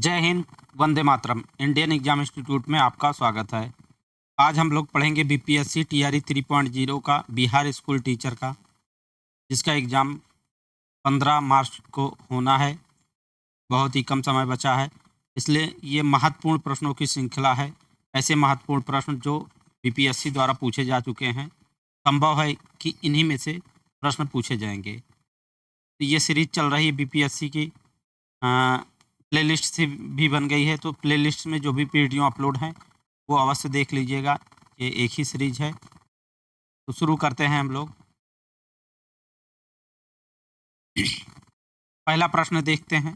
जय Hind, Vande Mataram. Indian exam institute में आपका स्वागत है। आज हम लोग पढ़ेंगे बीपीएससी टीआरई 3.0 का बिहार स्कूल टीचर का, जिसका एग्ज़ाम 15 मार्च को होना है। बहुत ही कम समय बचा है, इसलिए ये महत्वपूर्ण प्रश्नों की श्रृंखला है। ऐसे महत्वपूर्ण प्रश्न जो बीपीएससी द्वारा पूछे जा चुके हैं, संभव है कि इन्हीं में से प्रश्न पूछे जाएंगे। तो ये सीरीज चल रही है बीपीएससी की। प्लेलिस्ट से भी बन गई है, तो प्लेलिस्ट में जो भी वीडियो अपलोड हैं वो अवश्य देख लीजिएगा। ये एक ही सीरीज है। तो शुरू करते हैं हम लोग। पहला प्रश्न देखते हैं।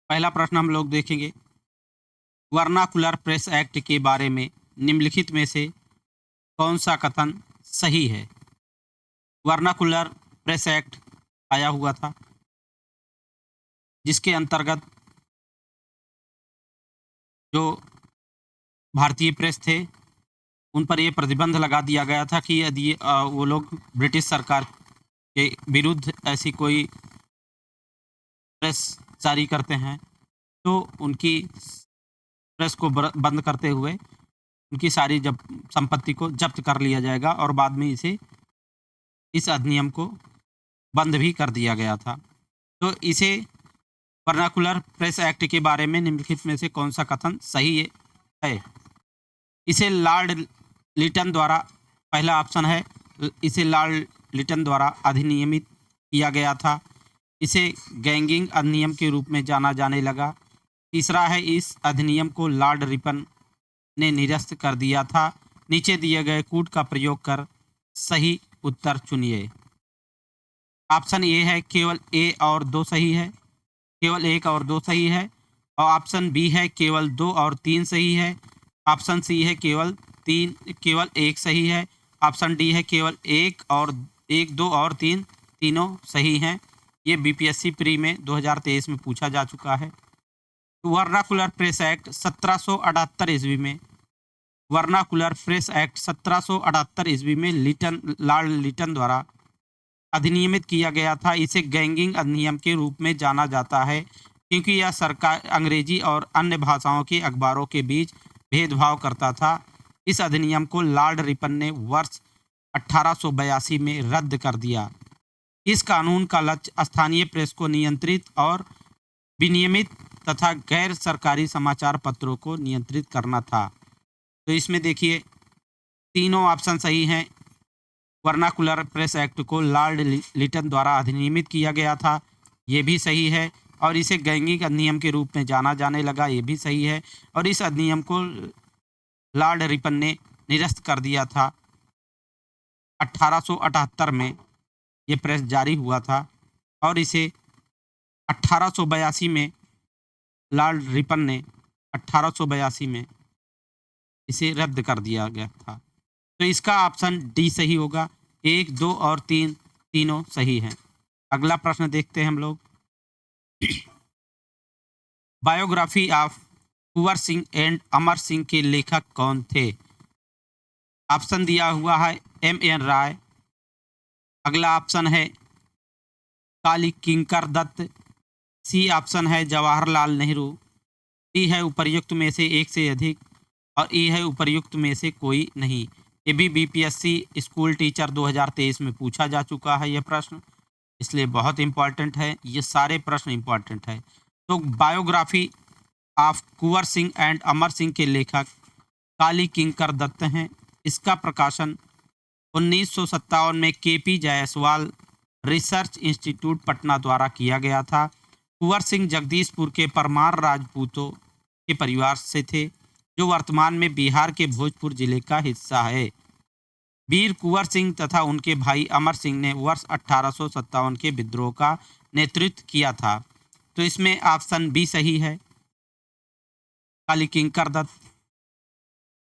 पहला प्रश्न हम लोग देखेंगे, वर्नाकुलर प्रेस एक्ट के बारे में निम्नलिखित में से कौन सा कथन सही है। वर्नाकुलर प्रेस एक्ट आया हुआ था, जिसके अंतर्गत जो भारतीय प्रेस थे उन पर यह प्रतिबंध लगा दिया गया था कि यदि वो लोग ब्रिटिश सरकार के विरुद्ध ऐसी कोई प्रेस जारी करते हैं तो उनकी प्रेस को बंद करते हुए उनकी सारी जब संपत्ति को जब्त कर लिया जाएगा, और बाद में इस अधिनियम को बंद भी कर दिया गया था। तो इसे वर्नाकुलर प्रेस एक्ट के बारे में निम्नलिखित में से कौन सा कथन सही है। इसे लॉर्ड लिटन द्वारा, पहला ऑप्शन है, इसे लॉर्ड लिटन द्वारा अधिनियमित किया गया था। इसे गैंगिंग अधिनियम के रूप में जाना जाने लगा। तीसरा है, इस अधिनियम को लॉर्ड रिपन ने निरस्त कर दिया था। नीचे दिए गए कूट का प्रयोग कर सही उत्तर चुनिए। ऑप्शन ए है केवल ए और दो सही है, केवल एक और दो सही है। और ऑप्शन बी है केवल 2 और 3 सही है। ऑप्शन सी है केवल एक सही है। ऑप्शन डी है केवल एक, 2 और 3 तीनों सही हैं। ये बीपीएससी प्री में 2023 में पूछा जा चुका है। वर्नाकुलर प्रेस एक्ट 1778 ईस्वी में, वर्नाकुलर प्रेस एक्ट 1778 ईस्वी में लॉर्ड लिटन द्वारा अधिनियमित किया गया था। इसे गैंगिंग अधिनियम के रूप में जाना जाता है क्योंकि यह सरकार अंग्रेजी और अन्य भाषाओं के अखबारों के बीच भेदभाव करता था। इस अधिनियम को लॉर्ड रिपन ने वर्ष 1882 में रद्द कर दिया। इस कानून का लक्ष्य स्थानीय प्रेस को नियंत्रित और विनियमित तथा गैर सरकारी समाचार पत्रों को नियंत्रित करना था। तो इसमें देखिए तीनों ऑप्शन सही हैं। वर्नाकुलर प्रेस एक्ट को लॉर्ड लिटन द्वारा अधिनियमित किया गया था, ये भी सही है। और इसे गैंगिंग अधिनियम के रूप में जाना जाने लगा, ये भी सही है। और इस अधिनियम को लॉर्ड रिपन ने निरस्त कर दिया था। 1878 में ये प्रेस जारी हुआ था और इसे 1882 में लॉर्ड रिपन ने 1882 में इसे रद्द कर दिया गया था। तो इसका ऑप्शन डी सही होगा। 1, 2 और 3 तीनों सही हैं। अगला प्रश्न देखते हैं हम लोग। Biography of Kunwar Singh and Amar Singh के लेखक कौन थे। ऑप्शन दिया हुआ है M.N. राय। अगला ऑप्शन है काली किंकर दत्त। सी ऑप्शन है जवाहरलाल नेहरू। डी है उपर्युक्त में से एक से अधिक, और ई है उपर्युक्त में से कोई नहीं। ये भी बीपीएससी स्कूल टीचर 2023 में पूछा जा चुका है यह प्रश्न, इसलिए बहुत इंपॉर्टेंट है। ये सारे प्रश्न इंपॉर्टेंट है। तो biography of Kunwar Singh and Amar Singh के लेखक काली किंकर दत्त हैं। इसका प्रकाशन 1957 में KP Jaiswal research institute Patna द्वारा किया गया था। कुंवर सिंह जगदीशपुर के परमार राजपूतों के परिवार से थे, जो वर्तमान में बिहार के भोजपुर जिले का हिस्सा है। वीर कुंवर सिंह तथा उनके भाई अमर सिंह ने वर्ष 1857 के विद्रोह का नेतृत्व किया था। तो इसमें ऑप्शन बी सही है, Kali Kinkar Datta.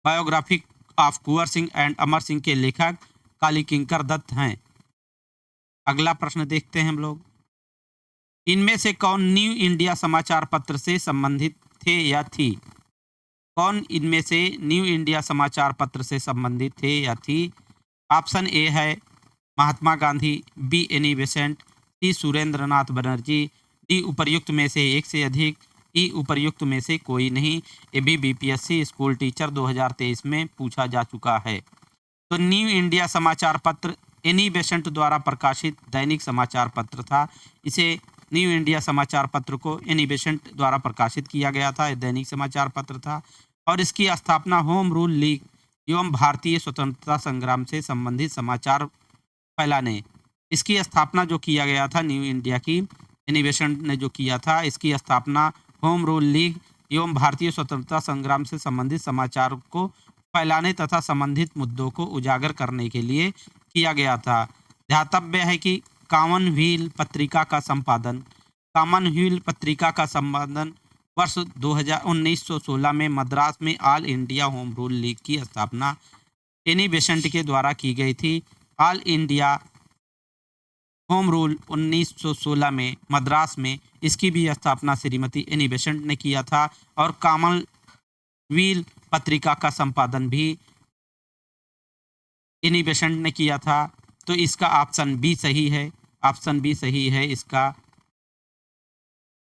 Biography of Kunwar Singh and Amar Singh के लेखक काली किंकर दत्त हैं। अगला प्रश्न देखते हैं हम लोग। इनमें से कौन न्यू इंडिया समाचार पत्र से संबंधित थे या थी। कौन इनमें से न्यू इंडिया समाचार पत्र से संबंधित थे या थी। ऑप्शन ए है Mahatma Gandhi, B Annie Besant, C Surendranath Banerjee, D उपर्युक्त में से एक से अधिक, ई उपर्युक्त में से कोई नहीं। ये भी बीपीएससी स्कूल टीचर 2023 में पूछा जा चुका है। तो न्यू इंडिया समाचार पत्र एनी बेसेंट द्वारा प्रकाशित दैनिक समाचार पत्र था। इसे न्यू इंडिया समाचार पत्र को एनी बेसेंट द्वारा प्रकाशित किया गया था। यह दैनिक समाचार पत्र था और इसकी स्थापना होम रूल लीग एवं भारतीय स्वतंत्रता संग्राम से संबंधित समाचार फैलाने, इसकी स्थापना जो किया गया था न्यू इंडिया की एनी बेसेंट ने जो किया था, इसकी स्थापना होम रूल लीग एवं भारतीय स्वतंत्रता संग्राम से संबंधित समाचार को फैलाने तथा संबंधित मुद्दों को उजागर करने के लिए किया गया था। ध्यातव्य है कि कॉमनवेल्थ पत्रिका का संपादन वर्ष 1916 में मद्रास में all India home rule league की स्थापना एनी बेसेंट के द्वारा की गई थी। ऑल इंडिया होम रूल 1916 में मद्रास में इसकी भी स्थापना श्रीमती एनी बेसेंट ने किया था और कॉमनवेल्थ पत्रिका का संपादन भी एनी बेसेंट ने किया था। तो इसका ऑप्शन बी सही है। ऑप्शन बी सही है इसका।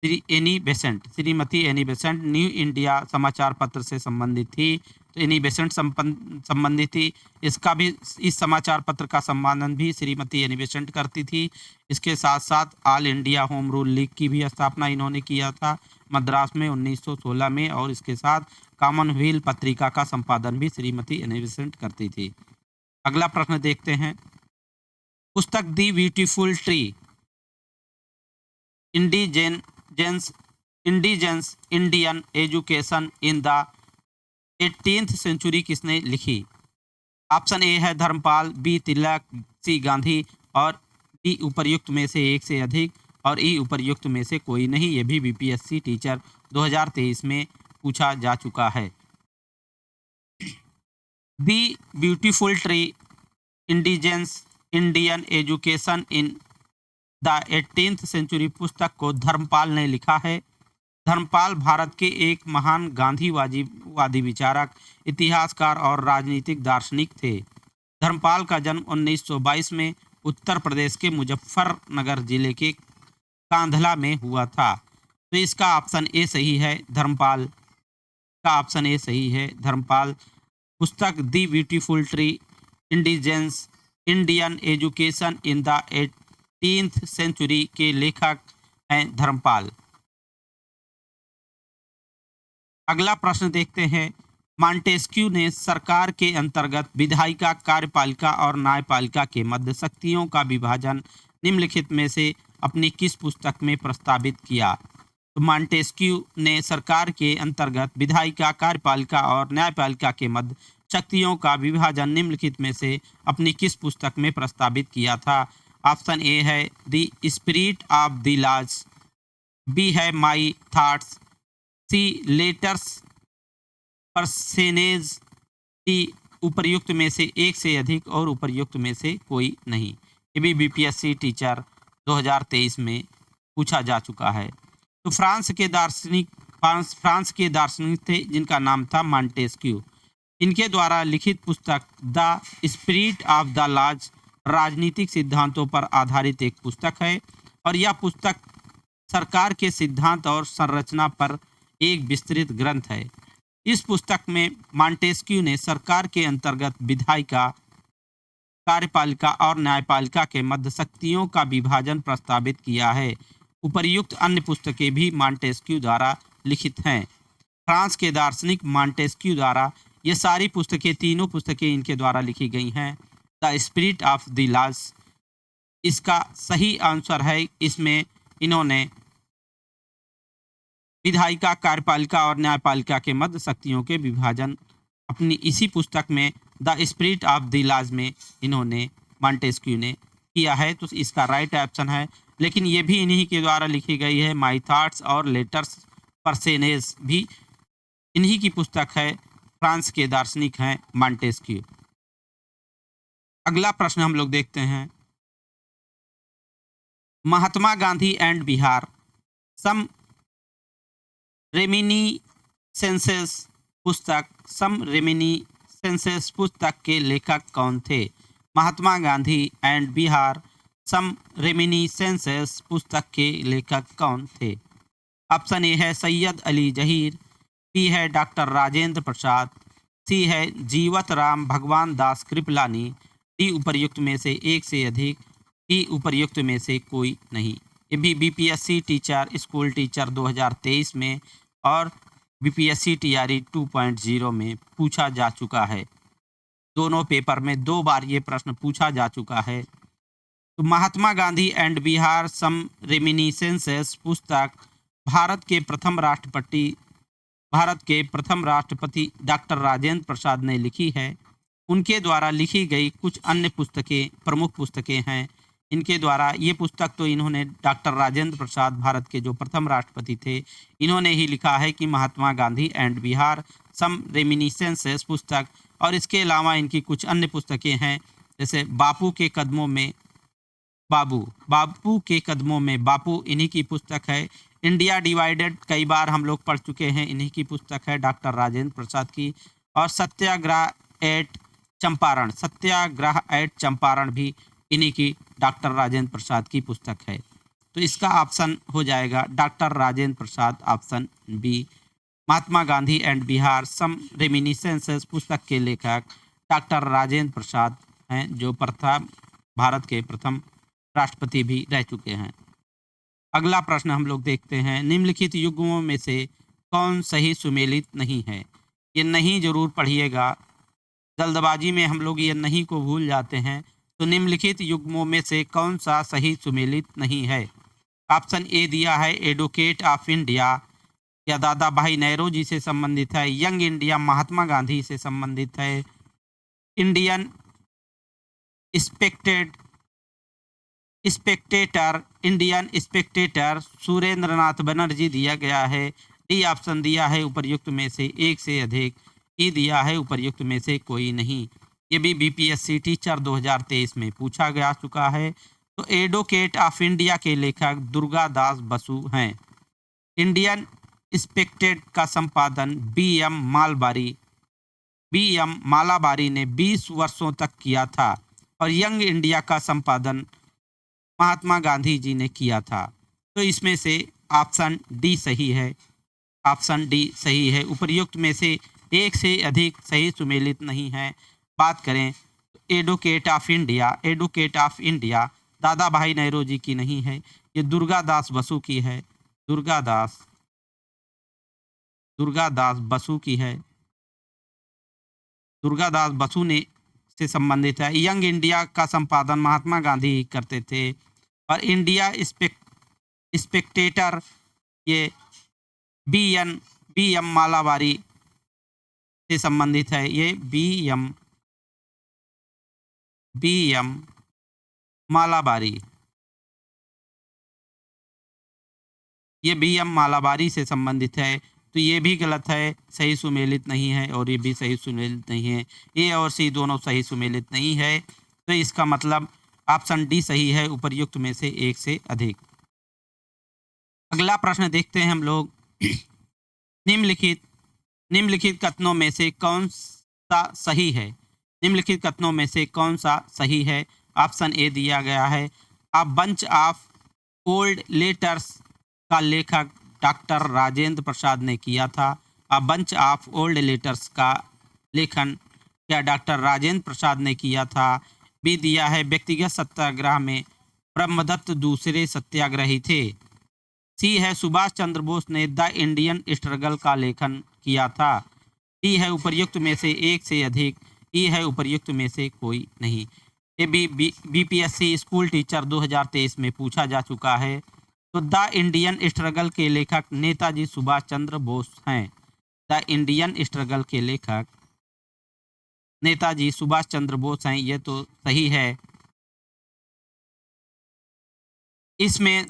Shrimati Annie Besant new India समाचार पत्र से संबंधित थी, तो एनी बेसेंट संबंधित थी। इसका भी इस समाचार पत्र का संपादन भी श्रीमती एनी बेसेंट करती थी। इसके साथ साथ all India home rule league की भी स्थापना इन्होंने किया था मद्रास में 1916 में, और इसके साथ कॉमनवेल्थ पत्रिका का संपादन भी श्रीमती एनी बेसेंट करती थी। अगला प्रश्न देखते हैं। पुस्तक the beautiful tree indigenous Indian education in the 18th century किसने लिखी? ऑप्शन ए है धर्मपाल, बी तिलक, सी गांधी और डी उपर्युक्त में से एक से अधिक और ई उपर्युक्त में से कोई नहीं। ये भी बीपीएससी टीचर 2023 में पूछा जा चुका है। The beautiful tree indigenous Indian education in the 18th century पुस्तक को धर्मपाल ने लिखा है। धर्मपाल भारत के एक महान गांधीवादी विचारक, इतिहासकार और राजनीतिक दार्शनिक थे। धर्मपाल का जन्म 1922 में उत्तर प्रदेश के मुजफ्फरनगर जिले के कांधला में हुआ था। तो इसका ऑप्शन ए सही है। धर्मपाल का ऑप्शन ए सही है। धर्मपाल पुस्तक the beautiful tree indigenous Indian education in the 18th century के लेखक हैं धर्मपाल। अगला प्रश्न देखते हैं। मॉन्टेस्क्यू ने सरकार के अंतर्गत विधायिका, कार्यपालिका और न्यायपालिका के मध्य शक्तियों का विभाजन निम्नलिखित में से अपनी किस पुस्तक में प्रस्तावित किया? तो मॉन्टेस्क्यू ने सरकार के अंतर्गत विधायिका, कार्यपालिका और न्यायपालिका के मध्य शक्तियों का विभाजन निम्नलिखित में से अपनी किस पुस्तक में प्रस्तावित किया था? ऑप्शन ए है the spirit of the laws, B है my thoughts, C letters Persanes, D उपर्युक्त में से एक से अधिक और उपर्युक्त में से कोई नहीं। ये भी बीपीएससी टीचर 2023 में पूछा जा चुका है। तो फ्रांस के दार्शनिक थे जिनका नाम था मॉन्टेस्क्यू। इनके द्वारा लिखित पुस्तक the spirit of the laws राजनीतिक सिद्धांतों पर आधारित एक पुस्तक है और यह पुस्तक सरकार के सिद्धांत और संरचना पर एक विस्तृत ग्रंथ है। इस पुस्तक में मॉन्टेस्क्यू ने सरकार के अंतर्गत विधायिका, कार्यपालिका और न्यायपालिका के मध्य शक्तियों का विभाजन प्रस्तावित किया है। उपर्युक्त अन्य पुस्तकें भी मॉन्टेस्क्यू द्वारा लिखित हैं। फ्रांस के दार्शनिक मॉन्टेस्क्यू द्वारा ये सारी पुस्तकें, तीनों पुस्तकें इनके द्वारा लिखी गई हैं। The spirit of the laws इसका सही आंसर है। इसमें इन्होंने विधायिका, कार्यपालिका और न्यायपालिका के मध्य शक्तियों के विभाजन अपनी इसी पुस्तक में the spirit of the laws में इन्होंने मॉन्टेस्क्यू ने किया है। तो इसका राइट ऑप्शन है। लेकिन ये भी इन्हीं के द्वारा लिखी गई है। माई थॉट्स और लेटर्स पर्सेनेज भी इन्हीं की पुस्तक है। फ्रांस के दार्शनिक हैं मॉन्टेस्क्यू। अगला प्रश्न हम लोग देखते हैं। महात्मा Gandhi and Bihar some reminiscences पुस्तक के लेखक कौन थे? महात्मा Gandhi and Bihar some reminiscences पुस्तक के लेखक कौन थे? ऑप्शन ए है सैयद अली जहीर, बी है डॉक्टर राजेंद्र प्रसाद, सी है जीवत राम भगवान दास कृपलानी, डी उपर्युक्त में से एक से अधिक, डी उपर्युक्त में से कोई नहीं। ये भी बीपीएससी टीचर स्कूल टीचर 2023 में और बीपीएससी टीआरई 2.0 में पूछा जा चुका है। दोनों पेपर में 2 बार ये प्रश्न पूछा जा चुका है। तो महात्मा Gandhi and Bihar some reminiscences पुस्तक भारत के प्रथम राष्ट्रपति डॉक्टर राजेंद्र प्रसाद ने लिखी है। उनके द्वारा लिखी गई कुछ अन्य पुस्तकें प्रमुख पुस्तकें हैं। इनके द्वारा ये पुस्तक तो इन्होंने डॉक्टर राजेंद्र प्रसाद भारत के जो प्रथम राष्ट्रपति थे इन्होंने ही लिखा है कि महात्मा Gandhi and Bihar some reminiscences पुस्तक। और इसके अलावा इनकी कुछ अन्य पुस्तकें हैं, जैसे बापू के कदमों में बापू इन्हीं की पुस्तक है। इंडिया डिवाइडेड कई बार हम लोग पढ़ चुके हैं, इन्हीं की पुस्तक है डॉक्टर राजेंद्र प्रसाद की। और सत्याग्रह एट चंपारण भी इन्हीं की डॉक्टर राजेंद्र प्रसाद की पुस्तक है। तो इसका ऑप्शन हो जाएगा doctor Rajendra Prasad, option B. Mahatma Gandhi and Bihar some reminiscences पुस्तक के लेखक डॉक्टर राजेंद्र प्रसाद हैं, जो भारत के प्रथम राष्ट्रपति भी रह चुके हैं। अगला प्रश्न हम लोग देखते हैं, निम्नलिखित युग्मों में से कौन सही सुमेलित नहीं है? ये नहीं जरूर पढ़िएगा, जल्दबाजी में हम लोग ये नहीं को भूल जाते हैं। तो निम्नलिखित युग्मों में से कौन सा सही सुमेलित नहीं है? ऑप्शन ए दिया है एडवोकेट ऑफ इंडिया, या दादा भाई नेहरू से संबंधित है, यंग इंडिया महात्मा गांधी से संबंधित है, Indian Indian Spectator Surendranath Banerjee दिया गया है, डी ऑप्शन दिया है उपर्युक्त में से एक से अधिक, ई दिया है उपर्युक्त में से कोई नहीं। ये भी बीपीएससी टीचर 2023 में पूछा गया चुका है। तो एडवोकेट ऑफ इंडिया के लेखक दुर्गा दास बसु हैं। इंडियन स्पेक्टेड का संपादन बी एम मालाबारी ने 20 वर्षों तक किया था और यंग इंडिया का संपादन महात्मा गांधी जी ने किया था। तो इसमें से ऑप्शन डी सही है, ऑप्शन डी सही है। उपर्युक्त में से एक से अधिक सही सुमेलित नहीं है। बात करें तो एडवोकेट ऑफ इंडिया दादा भाई नेहरू जी की नहीं है, ये दुर्गा दास बसु की है, दुर्गा दास बसु की है, दुर्गा दास बसु ने से संबंधित है। यंग इंडिया का संपादन महात्मा गांधी ही करते थे और इंडिया स्पेक्टेटर ये बी एम मालाबारी से संबंधित है। ये बी एम मालाबारी, ये बी एम मालाबारी से संबंधित है। तो ये भी गलत है, सही सुमेलित नहीं है, और ये भी सही सुमेलित नहीं है। ए और सी दोनों सही सुमेलित नहीं है। तो इसका मतलब ऑप्शन डी सही है, उपर्युक्त में से एक से अधिक। अगला प्रश्न देखते हैं हम लोग, निम्नलिखित कथनों में से कौन सा सही है? निम्नलिखित कथनों में से कौन सा सही है? ऑप्शन ए दिया गया है, a bunch of old letters का लेखक डॉक्टर राजेंद्र प्रसाद ने किया था। A bunch of old letters का लेखन क्या डॉक्टर राजेंद्र प्रसाद ने किया था? बी दिया है, व्यक्तिगत सत्याग्रह में ब्रह्मदत्त दूसरे सत्याग्रही थे। सी है, सुभाष चंद्र बोस ने द इंडियन स्ट्रगल का लेखन किया था। डी है, उपर्युक्त में से एक से अधिक। ई है, उपर्युक्त में से कोई नहीं। ये भी बीपीएससी स्कूल टीचर 2023 में पूछा जा चुका है। तो द इंडियन स्ट्रगल के लेखक नेताजी सुभाष चंद्र बोस हैं। द इंडियन स्ट्रगल के लेखक नेताजी सुभाष चंद्र बोस हैं, ये तो सही है। इसमें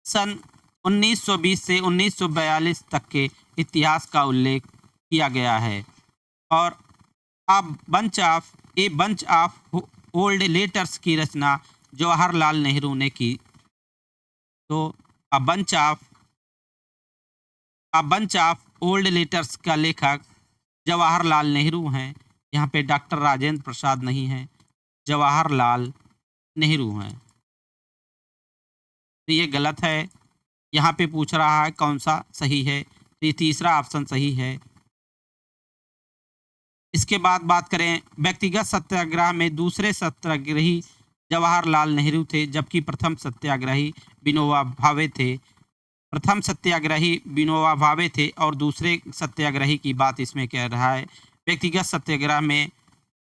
सन 1920 से 1942 तक के इतिहास का उल्लेख किया गया है। और a bunch of old letters की रचना जवाहरलाल नेहरू ने की। तो a bunch of old letters का लेखक जवाहरलाल नेहरू हैं। यहाँ पे डॉक्टर राजेंद्र प्रसाद नहीं हैं, जवाहरलाल नेहरू हैं। तो ये गलत है। यहाँ पे पूछ रहा है कौन सा सही है, तो ये तीसरा ऑप्शन सही है। इसके बाद बात करें व्यक्तिगत सत्याग्रह में दूसरे सत्याग्रही जवाहरलाल नेहरू थे, जबकि प्रथम सत्याग्रही विनोबा भावे थे। प्रथम सत्याग्रही विनोबा भावे थे और दूसरे सत्याग्रही की बात इसमें कह रहा है। व्यक्तिगत सत्याग्रह में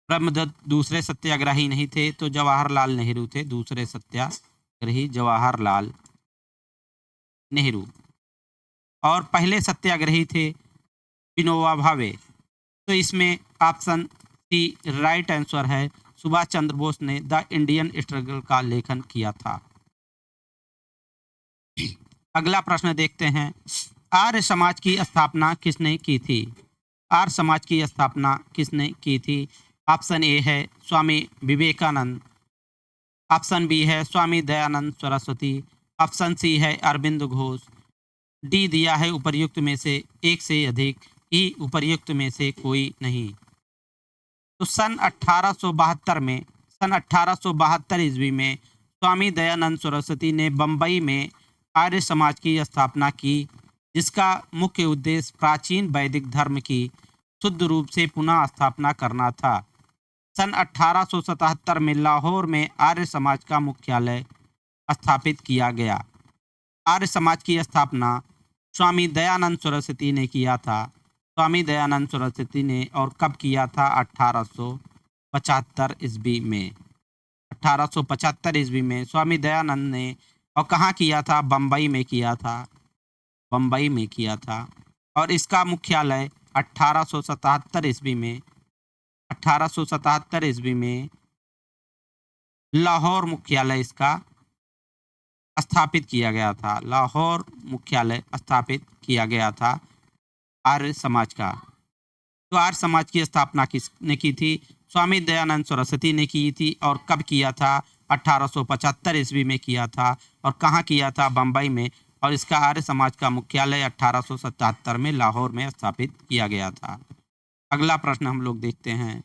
ब्रह्मदत्त दूसरे सत्याग्रही नहीं थे, तो जवाहरलाल नेहरू थे दूसरे सत्याग्रही, जवाहरलाल नेहरू। और पहले सत्याग्रही थे विनोबा भावे। तो इसमें ऑप्शन सी राइट आंसर है। सुभाष चंद्र बोस ने द इंडियन स्ट्रगल का लेखन किया था। अगला प्रश्न देखते हैं, आर्य समाज की स्थापना किसने की थी? आर्य समाज की स्थापना किसने की थी? ऑप्शन ए है स्वामी विवेकानंद, ऑप्शन बी है स्वामी दयानंद सरस्वती, ऑप्शन सी है अरविंद घोष, डी दिया है उपर्युक्त में से एक से अधिक, ई उपर्युक्त में से कोई नहीं। तो सन 1872 ईस्वी में स्वामी दयानंद सरस्वती ने बम्बई में आर्य समाज की स्थापना की, जिसका मुख्य उद्देश्य प्राचीन वैदिक धर्म की शुद्ध रूप से पुनः स्थापना करना था। सन 1877 में लाहौर में आर्य समाज का मुख्यालय स्थापित किया गया। आर्य समाज की स्थापना स्वामी दयानंद सरस्वती ने किया था। स्वामी दयानंद सरस्वती ने और कब किया था? 1875 ईस्वी में। 1875 ईस्वी में स्वामी दयानंद ने, और कहाँ किया था? बम्बई में किया था, बम्बई में किया था। और इसका मुख्यालय 1877 ईस्वी में, 1877 ईस्वी में लाहौर मुख्यालय इसका स्थापित किया गया था। लाहौर मुख्यालय स्थापित किया गया था आर्य समाज का। तो आर्य समाज की स्थापना किसने की थी? स्वामी दयानंद सरस्वती ने की थी। और कब किया था? 1875 ईस्वी में किया था। और कहाँ किया था? बम्बई में। और इसका आर्य समाज का मुख्यालय 1877 में लाहौर में स्थापित किया गया था। अगला प्रश्न हम लोग देखते हैं,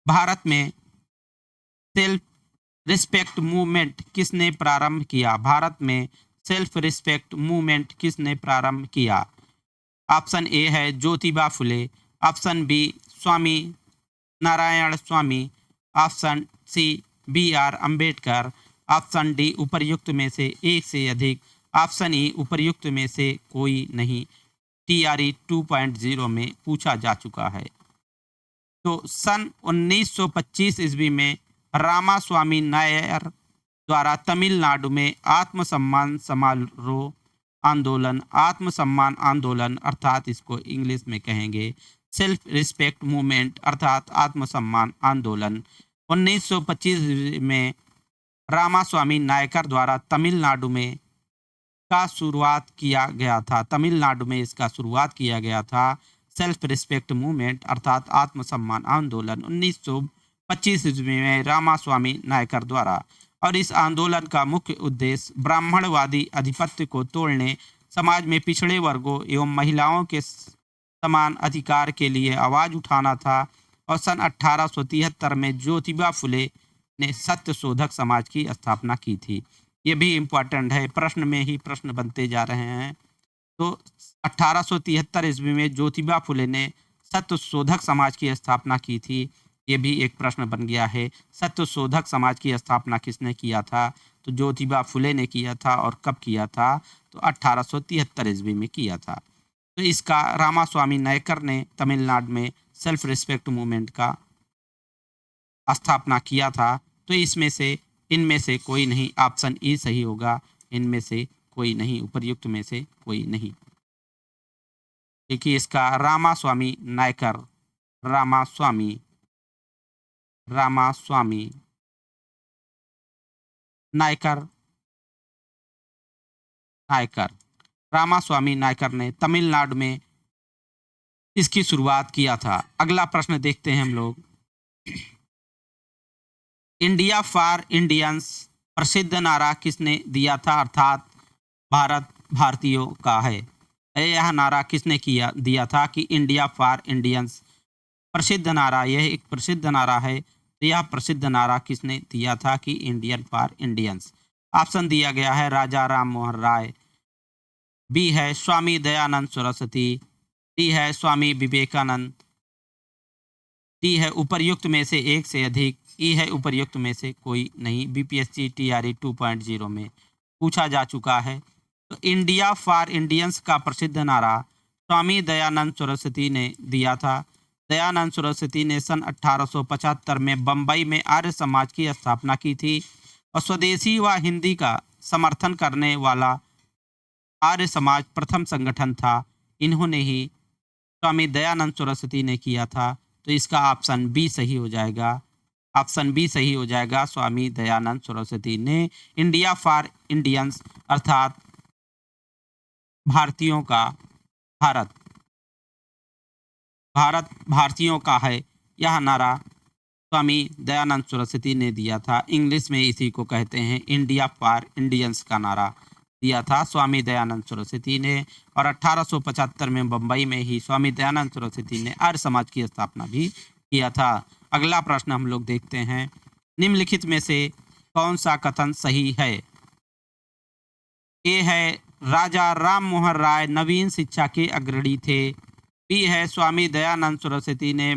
भारत में सेल्फ रिस्पेक्ट मूवमेंट किसने प्रारंभ किया? भारत में सेल्फ रिस्पेक्ट मूवमेंट किसने प्रारंभ किया? ऑप्शन ए है Jyotiba Phule, option B Swami Narayan Swami, option C B R Ambedkar, option D उपर्युक्त में से एक से अधिक, ऑप्शन ई उपर्युक्त में से कोई नहीं। TRE 2.0 में पूछा जा चुका है। तो सन 1925 ईस्वी में रामास्वामी नायर द्वारा तमिलनाडु में आत्मसम्मान समारोह आंदोलन, आत्मसम्मान आंदोलन अर्थात इसको इंग्लिश में कहेंगे सेल्फ रिस्पेक्ट मूवमेंट अर्थात आत्मसम्मान आंदोलन, 1925 में रामास्वामी नायकर द्वारा तमिलनाडु में का शुरुआत किया गया था। तमिलनाडु में इसका शुरुआत किया गया था सेल्फ रिस्पेक्ट मूवमेंट अर्थात आत्मसम्मान आंदोलन 1925 ईस्वी में रामास्वामी नायकर द्वारा। और इस आंदोलन का मुख्य उद्देश्य ब्राह्मणवादी आधिपत्य को तोड़ने, समाज में पिछड़े वर्गों एवं महिलाओं के समान अधिकार के लिए आवाज़ उठाना था। और सन 1873 में ज्योतिबा फुले ने सत्य शोधक समाज की स्थापना की थी। ये भी इम्पोर्टेंट है, प्रश्न में ही प्रश्न बनते जा रहे हैं। तो 1873 ईस्वी में ज्योतिबा फुले ने सत्य शोधक समाज की स्थापना की थी। ये भी एक प्रश्न बन गया है। सत्य शोधक समाज की स्थापना किसने किया था? तो ज्योतिबा फुले ने किया था। और कब किया था? तो 1873 ईस्वी में किया था। तो इसका रामास्वामी नायकर ने तमिलनाडु में सेल्फ रिस्पेक्ट मूवमेंट का स्थापना किया था। तो इसमें से इनमें से कोई नहीं, ऑप्शन ई सही होगा। इनमें से कोई नहीं, उपर्युक्त में से कोई नहीं। देखिए इसका रामास्वामी नायकर, रामास्वामी नायकर रामास्वामी नायकर ने तमिलनाडु में इसकी शुरुआत किया था। अगला प्रश्न देखते हैं हम लोग, इंडिया फॉर इंडियंस प्रसिद्ध नारा किसने दिया था? अर्थात भारत भारतीयों का है। यह नारा किसने दिया था कि इंडिया फॉर इंडियंस प्रसिद्ध नारा, यह एक प्रसिद्ध नारा है। तो यह प्रसिद्ध नारा किसने दिया था कि इंडियन फॉर इंडियंस? ऑप्शन दिया गया है राजा राम मोहन राय, बी है स्वामी दयानंद सरस्वती, डी है स्वामी विवेकानंद, डी है उपर्युक्त में से एक से अधिक, ई है उपर्युक्त में से कोई नहीं। बीपीएससी टीआरई 2.0 में पूछा जा चुका है। तो इंडिया फॉर इंडियंस का प्रसिद्ध नारा स्वामी दयानंद सरस्वती ने दिया था। दयानंद सरस्वती ने सन 1875 में बम्बई में आर्य समाज की स्थापना की थी और स्वदेशी व हिंदी का समर्थन करने वाला आर्य समाज प्रथम संगठन था। इन्होंने ही स्वामी दयानंद सरस्वती ने किया था। तो इसका ऑप्शन बी सही हो जाएगा। ऑप्शन बी सही हो जाएगा। स्वामी दयानंद सरस्वती ने इंडिया फॉर इंडियंस अर्थात भारतीयों का भारत भारत भारतीयों का है, यह नारा स्वामी दयानंद सरस्वती ने दिया था। इंग्लिश में इसी को कहते हैं इंडिया फॉर इंडियंस का नारा दिया था स्वामी दयानंद सरस्वती ने। और 1875 में बम्बई में ही स्वामी दयानंद सरस्वती ने आर्य समाज की स्थापना भी किया था। अगला प्रश्न हम लोग देखते हैं, निम्नलिखित में से कौन सा कथन सही है? ए है राजा राम मोहन राय नवीन शिक्षा के अग्रणी थे, बी है स्वामी दयानंद सरस्वती ने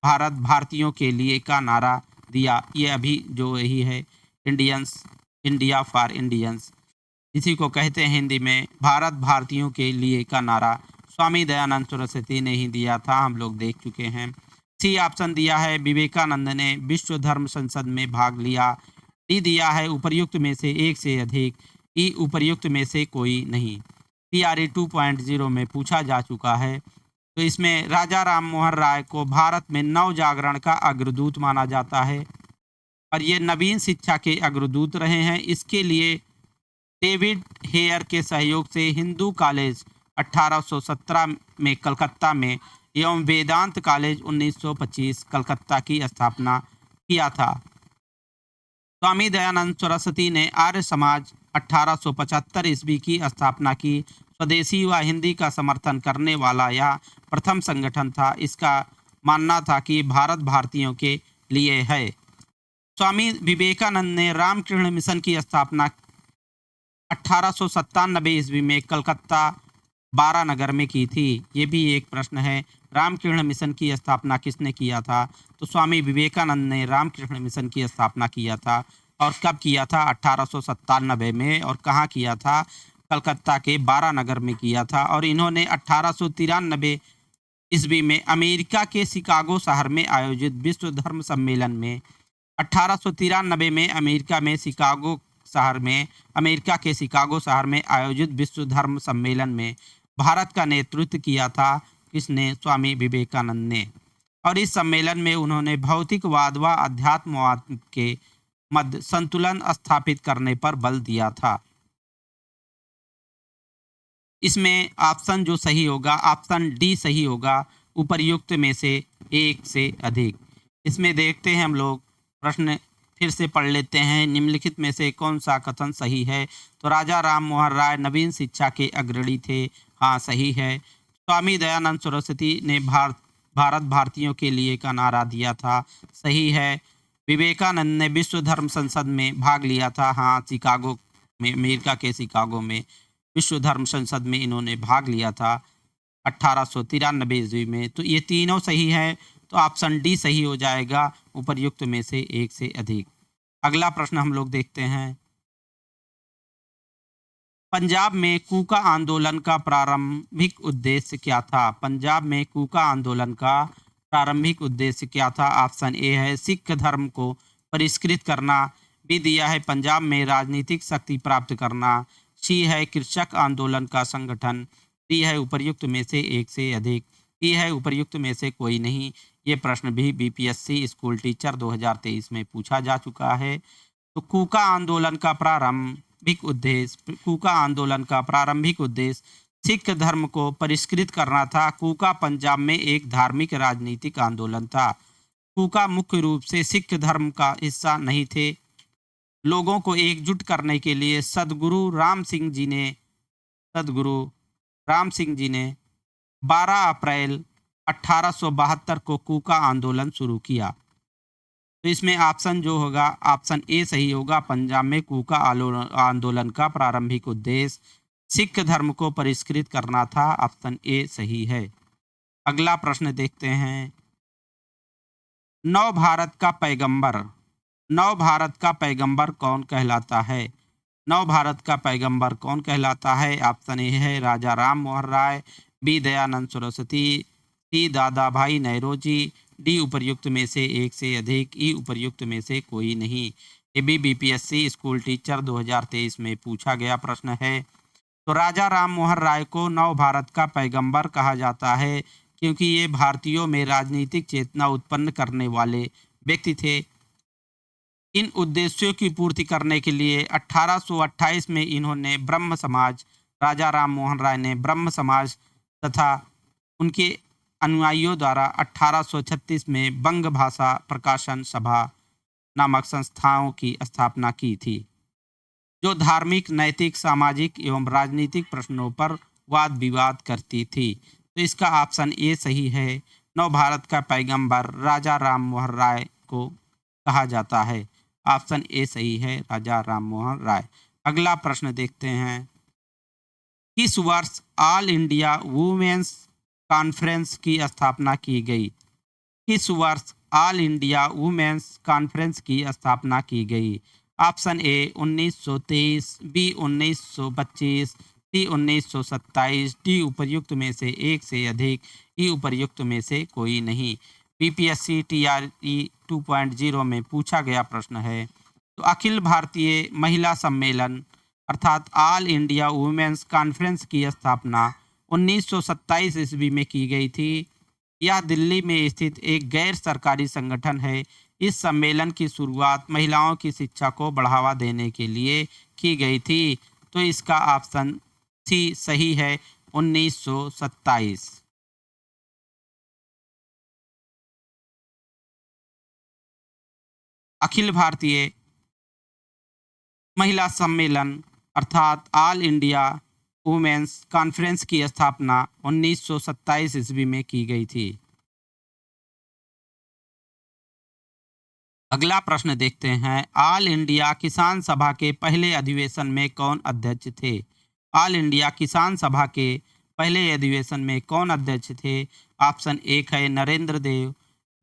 भारत भारतीयों के लिए का नारा दिया, ये अभी जो यही है इंडियंस इंडिया फॉर इंडियंस, इसी को कहते हैं हिंदी में भारत भारतीयों के लिए का नारा स्वामी दयानंद सरस्वती ने ही दिया था, हम लोग देख चुके हैं। सी ऑप्शन दिया है विवेकानंद ने विश्व धर्म संसद में भाग लिया, डी दिया है उपर्युक्त में से एक से अधिक, ई उपर्युक्त में से कोई नहीं। टीआरई 2.0 में पूछा जा चुका है। तो इसमें राजा राम मोहन राय को भारत में नव जागरण का अग्रदूत माना जाता है और ये नवीन शिक्षा के अग्रदूत रहे हैं। इसके लिए डेविड हेयर के सहयोग से हिंदू कॉलेज 1817 में कलकत्ता में एवं वेदांत कॉलेज 1925 कलकत्ता की स्थापना किया था। स्वामी दयानंद सरस्वती ने आर्य समाज 1875 ईस्वी की स्थापना की। स्वदेशी व हिंदी का समर्थन करने वाला यह प्रथम संगठन था। इसका मानना था कि भारत भारतीयों के लिए है। स्वामी विवेकानंद ने रामकृष्ण मिशन की स्थापना 1897 ईस्वी में कलकत्ता बारानगर में की थी। ये भी एक प्रश्न है, रामकृष्ण मिशन की स्थापना किसने किया था? तो स्वामी विवेकानंद ने रामकृष्ण मिशन की स्थापना किया था। और कब किया था? 1897 में। और कहाँ किया था? कलकत्ता के बारानगर में किया था। और इन्होंने 1893 ईस्वी में अमेरिका के शिकागो शहर में आयोजित विश्व धर्म सम्मेलन में 1893 में अमेरिका के शिकागो शहर में आयोजित विश्व धर्म सम्मेलन में भारत का नेतृत्व किया था। किसने? स्वामी विवेकानंद ने। और इस सम्मेलन में उन्होंने भौतिकवाद व अध्यात्मवाद के मध्य संतुलन स्थापित करने पर बल दिया था। इसमें ऑप्शन जो सही होगा, ऑप्शन डी सही होगा, उपर्युक्त में से एक से अधिक। इसमें देखते हैं हम लोग, प्रश्न फिर से पढ़ लेते हैं, निम्नलिखित में से कौन सा कथन सही है? तो राजा राम मोहन राय नवीन शिक्षा के अग्रणी थे, हाँ सही है। स्वामी दयानंद सरस्वती ने भारत भारतीयों के लिए का नारा दिया था, सही है। विवेकानंद ने विश्व धर्म संसद में भाग लिया था, हाँ शिकागो में, अमेरिका के शिकागो में विश्व धर्म संसद में इन्होंने भाग लिया था 1893 ईस्वी में। तो ये तीनों सही है, तो ऑप्शन डी सही हो जाएगा, उपर्युक्त में से एक से अधिक। अगला प्रश्न हम लोग देखते हैं, पंजाब में कूका आंदोलन का प्रारंभिक उद्देश्य क्या था? पंजाब में कूका आंदोलन का प्रारंभिक उद्देश्य क्या था? ऑप्शन ए है सिख धर्म को परिष्कृत करना, बी दिया है पंजाब में राजनीतिक शक्ति प्राप्त करना, सी है कृषक आंदोलन का संगठन, डी है उपर्युक्त में से एक से अधिक, ई है उपर्युक्त में से कोई नहीं। ये प्रश्न भी बीपीएससी स्कूल टीचर 2023 में पूछा जा चुका है। तो कूका आंदोलन का प्रारंभिक उद्देश्य सिख धर्म को परिष्कृत करना था। कूका पंजाब में एक धार्मिक राजनीतिक आंदोलन था। कूका मुख्य रूप से सिख धर्म का हिस्सा नहीं थे। लोगों को एकजुट करने के लिए सदगुरु राम सिंह जी ने 12 अप्रैल 1872 को कूका आंदोलन शुरू किया। तो इसमें ऑप्शन जो होगा, ऑप्शन ए सही होगा। पंजाब में कूका आंदोलन का प्रारंभिक उद्देश्य सिख धर्म को परिष्कृत करना था। ऑप्शन ए सही है। अगला प्रश्न देखते हैं। नव भारत का पैगंबर, नव भारत का पैगंबर कौन कहलाता है? नव भारत का पैगंबर कौन कहलाता है? ऑप्शन ए है राजा राम मोहन राय, बी दयानंद सरस्वती, सी दादा भाई नौरोजी, डी उपर्युक्त में से एक से अधिक, ई उपर्युक्त में से कोई नहीं। ये भी बीपीएससी स्कूल टीचर 2023 में पूछा गया प्रश्न है। तो राजा राम मोहन राय को नव भारत का पैगंबर कहा जाता है क्योंकि ये भारतीयों में राजनीतिक चेतना उत्पन्न करने वाले व्यक्ति थे। इन उद्देश्यों की पूर्ति करने के लिए 1828 में इन्होंने ब्रह्म समाज, राजा राम मोहन राय ने ब्रह्म समाज तथा उनके अनुयायियों द्वारा 1836 में बंग भाषा प्रकाशन सभा नामक संस्थाओं की स्थापना की थी, जो धार्मिक, नैतिक, सामाजिक एवं राजनीतिक प्रश्नों पर वाद विवाद करती थी। तो इसका ऑप्शन ए सही है। नव भारत का पैगंबर राजा राम मोहन राय को कहा जाता है। ऑप्शन ए सही है, राजा राम मोहन राय। अगला प्रश्न देखते हैं। किस वर्ष ऑल इंडिया वुमेन्स कॉन्फ्रेंस की स्थापना की गई? किस वर्ष ऑल इंडिया वुमेन्स कॉन्फ्रेंस की स्थापना की गई? Option A 1923, B 1925, C 1927, D उपर्युक्त में से एक से अधिक, ई उपर्युक्त में से कोई नहीं। बीपीएससी टीआरई 2.0 में पूछा गया प्रश्न है। तो अखिल भारतीय महिला सम्मेलन अर्थात ऑल इंडिया वुमेन्स कॉन्फ्रेंस की स्थापना 1927 ईस्वी में की गई थी। यह दिल्ली में स्थित एक गैर सरकारी संगठन है। इस सम्मेलन की शुरुआत महिलाओं की शिक्षा को बढ़ावा देने के लिए की गई थी। तो इसका ऑप्शन सी सही है, 1927। अखिल भारतीय महिला सम्मेलन अर्थात ऑल इंडिया वुमेन्स कॉन्फ्रेंस की स्थापना 1927 ईस्वी में की गई थी। अगला प्रश्न देखते हैं। ऑल इंडिया किसान सभा के पहले अधिवेशन में कौन अध्यक्ष थे? ऑल इंडिया किसान सभा के पहले अधिवेशन में कौन अध्यक्ष थे? ऑप्शन एक है नरेंद्र देव,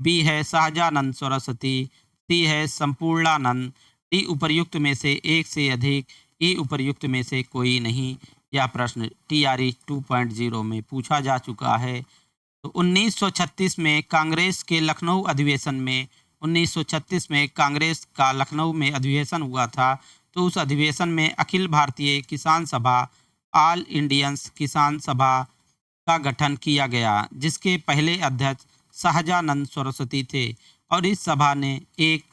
बी है शाहजानंद सरस्वती, सी है संपूर्णानंद, डी उपर्युक्त में से एक से अधिक, ई उपर्युक्त में से कोई नहीं। यह प्रश्न टीआरई 2.0 में पूछा जा चुका है। तो 1936 में कांग्रेस के लखनऊ अधिवेशन में 1936 में कांग्रेस का लखनऊ में अधिवेशन हुआ था। तो उस अधिवेशन में अखिल भारतीय किसान सभा ऑल इंडियंस किसान सभा का गठन किया गया, जिसके पहले अध्यक्ष शाहजानंद सरस्वती थे। और इस सभा ने एक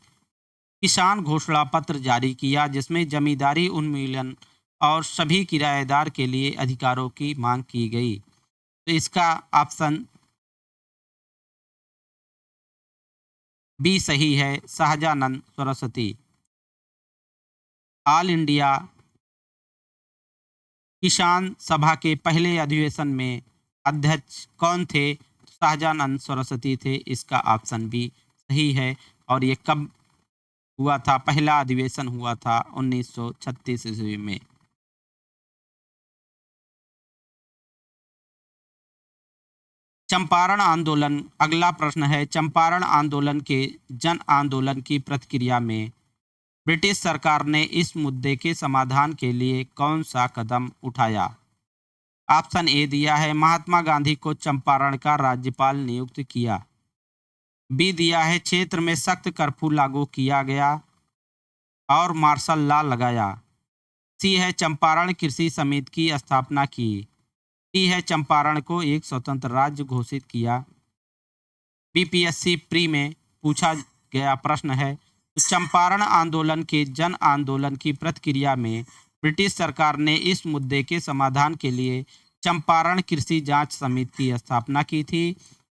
किसान घोषणा पत्र जारी किया जिसमें जमींदारी उन्मूलन और सभी किराएदार के लिए अधिकारों की मांग की गई। तो इसका ऑप्शन बी सही है, शाहजानंद सरस्वती। ऑल इंडिया किसान सभा के पहले अधिवेशन में अध्यक्ष कौन थे? शाहजानंद सरस्वती थे। इसका ऑप्शन बी सही है। और ये कब हुआ था? पहला अधिवेशन हुआ था 1936 ईस्वी में। चंपारण आंदोलन, अगला प्रश्न है। चंपारण आंदोलन के जन आंदोलन की प्रतिक्रिया में ब्रिटिश सरकार ने इस मुद्दे के समाधान के लिए कौन सा कदम उठाया? ऑप्शन ए दिया है महात्मा गांधी को चंपारण का राज्यपाल नियुक्त किया, बी दिया है क्षेत्र में सख्त कर्फ्यू लागू किया गया और मार्शल लॉ लगाया, सी है चंपारण कृषि समिति की स्थापना की, डी है चंपारण को एक स्वतंत्र राज्य घोषित किया। बीपीएससी प्री में पूछा गया प्रश्न है। तो चंपारण आंदोलन के जन आंदोलन की प्रतिक्रिया में ब्रिटिश सरकार ने इस मुद्दे के समाधान के लिए चंपारण कृषि जांच समिति की स्थापना की थी।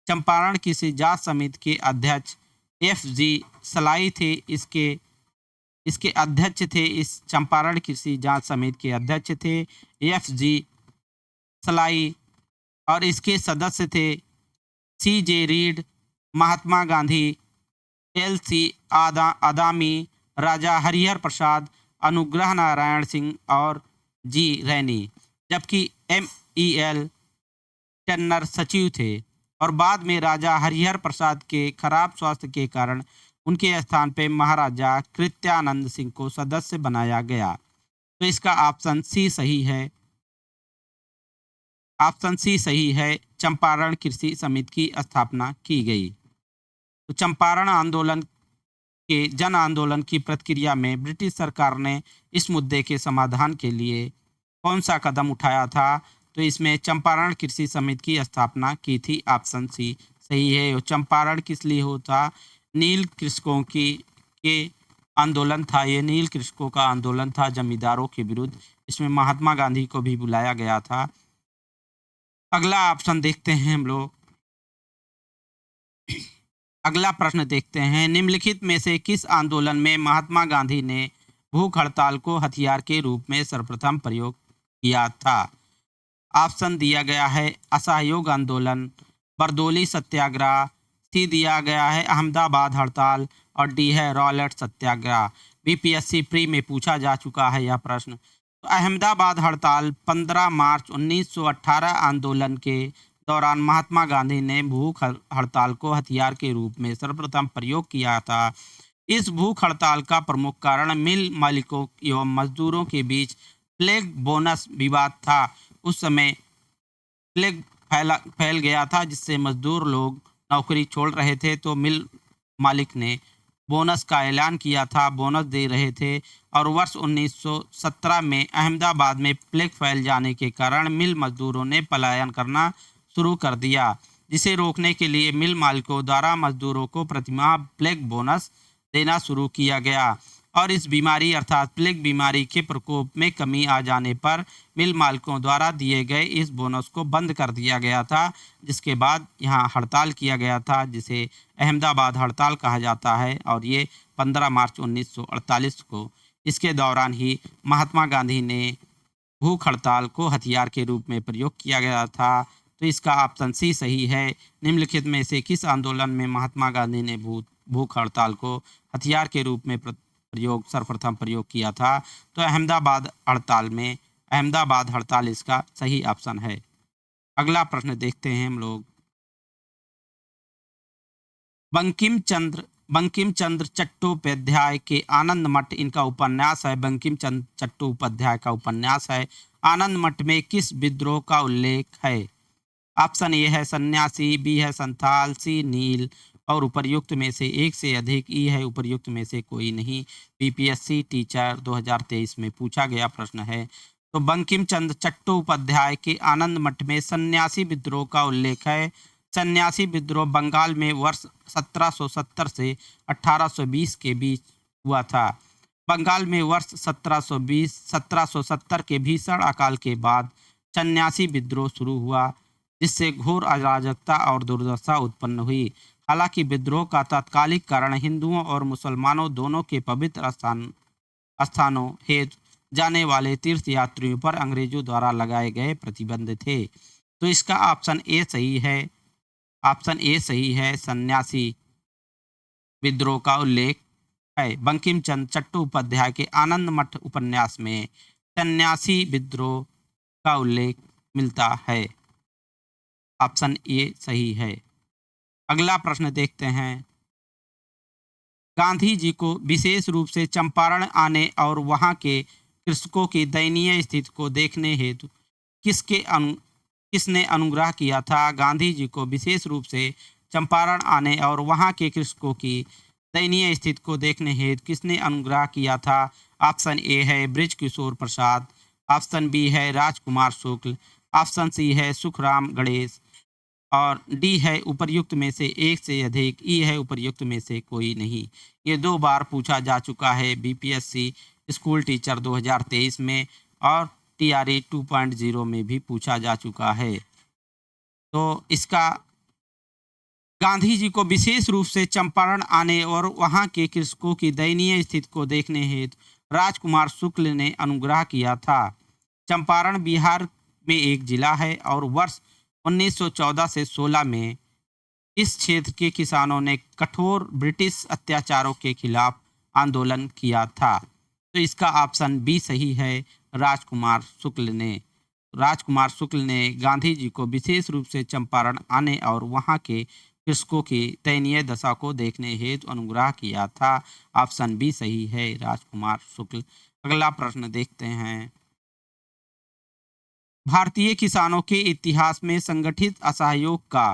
चंपारण कृषि जांच समिति के अध्यक्ष एफ.जी. सलाई थे। इसके अध्यक्ष थे, इस चंपारण कृषि जांच समिति के अध्यक्ष थे एफ.जी. सलाई। और इसके सदस्य थे CJ. Read, Mahatma Gandhi, LC. अदामी, राजा हरिहर प्रसाद, अनुग्रह नारायण सिंह और जी. रैनी, जबकि एम.ई.एल. टन्नर सचिव थे। और बाद में राजा हरिहर प्रसाद के खराब स्वास्थ्य के कारण उनके स्थान पे महाराजा कृत्यानंद सिंह को सदस्य बनाया गया। तो इसका ऑप्शन सी सही है। ऑप्शन सी सही है, चंपारण कृषि समिति की स्थापना की गई। तो चंपारण आंदोलन के जन आंदोलन की प्रतिक्रिया में ब्रिटिश सरकार ने इस मुद्दे के समाधान के लिए कौन सा कदम उठाया था? तो इसमें चंपारण कृषि समिति की स्थापना की थी। ऑप्शन सी सही है। और चंपारण किस लिए होता? नील कृषकों की के आंदोलन था। ये नील कृषकों का आंदोलन था जमींदारों के विरुद्ध। इसमें महात्मा गांधी को भी बुलाया गया था। अगला ऑप्शन देखते हैं हम लोग। अगला प्रश्न देखते हैं, निम्नलिखित में से किस आंदोलन में महात्मा गांधी ने भूख हड़ताल को हथियार के रूप में सर्वप्रथम प्रयोग किया था? ऑप्शन दिया गया है असहयोग आंदोलन, बरदौली सत्याग्रह, सी दिया गया है अहमदाबाद हड़ताल और डी है रॉलेट सत्याग्रह। बीपीएससी प्री में पूछा जा चुका है यह प्रश्न। तो अहमदाबाद हड़ताल 15 मार्च 1918 आंदोलन के दौरान महात्मा गांधी ने भूख हड़ताल को हथियार के रूप में सर्वप्रथम प्रयोग किया था। इस भूख हड़ताल का प्रमुख कारण मिल मालिकों एवं मजदूरों के बीच प्लेग बोनस विवाद था। उस समय प्लेग फैल गया था, जिससे मजदूर लोग नौकरी छोड़ रहे थे। तो मिल मालिक ने बोनस का ऐलान किया था, बोनस दे रहे थे। और वर्ष 1917 में अहमदाबाद में प्लेग फैल जाने के कारण मिल मजदूरों ने पलायन करना शुरू कर दिया, जिसे रोकने के लिए मिल मालिकों द्वारा मजदूरों को प्रतिमाह प्लेग बोनस देना शुरू किया गया। और इस बीमारी अर्थात प्लेग बीमारी के प्रकोप में कमी आ जाने पर मिल मालिकों द्वारा दिए गए इस बोनस को बंद कर दिया गया था, जिसके बाद यहाँ हड़ताल किया गया था, जिसे अहमदाबाद हड़ताल कहा जाता है। और ये 15 मार्च 1948 को, इसके दौरान ही महात्मा गांधी ने भूख हड़ताल को हथियार के रूप में प्रयोग किया गया था। तो इसका ऑप्शन सी सही है। निम्नलिखित में से किस आंदोलन में महात्मा गांधी ने भूख हड़ताल को हथियार के रूप में सर्वप्रथम प्रयोग किया था? तो अहमदाबाद हड़ताल में, अहमदाबाद हड़ताल इसका सही ऑप्शन है। अगला प्रश्न देखते हैं हम लोग। बंकिम चंद्र चट्टोपाध्याय के आनंद मठ इनका उपन्यास है। बंकिम चंद्र चट्टोपाध्याय का उपन्यास है। आनंद मठ में किस विद्रोह का उल्लेख है? ऑप्शन ए है सन्यासी, बी है संथाल, सी नील और उपर्युक्त में से एक से अधिक, ई है उपर्युक्त में से कोई नहीं। बीपीएससी टीचर 2023 में पूछा गया प्रश्न है। तो बंकिम चंद्र चट्टोपाध्याय के आनंद मठ में सन्यासी विद्रोह का उल्लेख है। सन्यासी विद्रोह बंगाल में वर्ष 1770 से 1820 के बीच हुआ था। बंगाल में वर्ष 1770 के भीषण अकाल के बाद सन्यासी विद्रोह शुरू हुआ, जिससे घोर अराजकता और दुर्दशा उत्पन्न हुई। हालांकि विद्रोह का तात्कालिक कारण हिंदुओं और मुसलमानों दोनों के पवित्र स्थानों हेतु जाने वाले तीर्थ यात्रियों पर अंग्रेजों द्वारा लगाए गए प्रतिबंध थे। तो इसका ऑप्शन ए सही है। ऑप्शन ए सही है, सन्यासी विद्रोह का उल्लेख है। बंकिम चंद्र चट्टोपाध्याय के आनंद मठ उपन्यास में सन्यासी विद्रोह का उल्लेख मिलता है। ऑप्शन ए सही है। अगला प्रश्न देखते हैं। गांधी जी को विशेष रूप से चंपारण आने और वहां के कृषकों की दयनीय स्थिति को देखने हेतु किसने अनुग्रह किया था? गांधी जी को विशेष रूप से चंपारण आने और वहां के कृषकों की दयनीय स्थिति को देखने हेतु किसने अनुग्रह किया था? ऑप्शन ए है बृज किशोर प्रसाद, ऑप्शन बी है राजकुमार शुक्ल, ऑप्शन सी है सुखराम गणेश और डी है उपर्युक्त में से एक से अधिक, ई है उपर्युक्त में से कोई नहीं। ये 2 बार पूछा जा चुका है बीपीएससी स्कूल टीचर 2023 में और टीआरई 2.0 में भी पूछा जा चुका है। तो इसका गांधी जी को विशेष रूप से चंपारण आने और वहां के कृषकों की दयनीय स्थिति को देखने हेतु राजकुमार शुक्ल ने अनुग्रह किया था। चंपारण बिहार में एक जिला है और वर्ष 1914 से 16 में इस क्षेत्र के किसानों ने कठोर ब्रिटिश अत्याचारों के खिलाफ आंदोलन किया था। तो इसका ऑप्शन बी सही है, राजकुमार शुक्ल ने। राजकुमार शुक्ल ने गांधी जी को विशेष रूप से चंपारण आने और वहां के कृषकों की दयनीय दशा को देखने हेतु अनुग्रह किया था। ऑप्शन बी सही है, राजकुमार शुक्ल। अगला प्रश्न देखते हैं। भारतीय किसानों के इतिहास में संगठित असहयोग का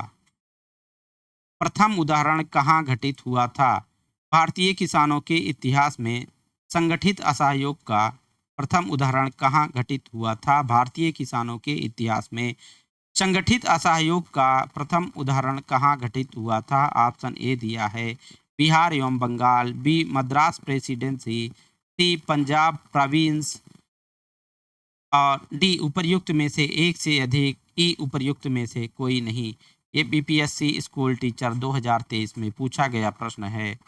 प्रथम उदाहरण कहाँ घटित हुआ था? भारतीय किसानों के इतिहास में संगठित असहयोग का प्रथम उदाहरण कहाँ घटित हुआ था? भारतीय किसानों के इतिहास में संगठित असहयोग का प्रथम उदाहरण कहाँ घटित हुआ था? ऑप्शन ए दिया है, बिहार एवं बंगाल, बी मद्रास प्रेसिडेंसी, सी पंजाब प्रोविंस और डी उपर्युक्त में से एक से अधिक, ई उपर्युक्त में से कोई नहीं। ये बीपीएससी स्कूल टीचर 2023 में पूछा गया प्रश्न है।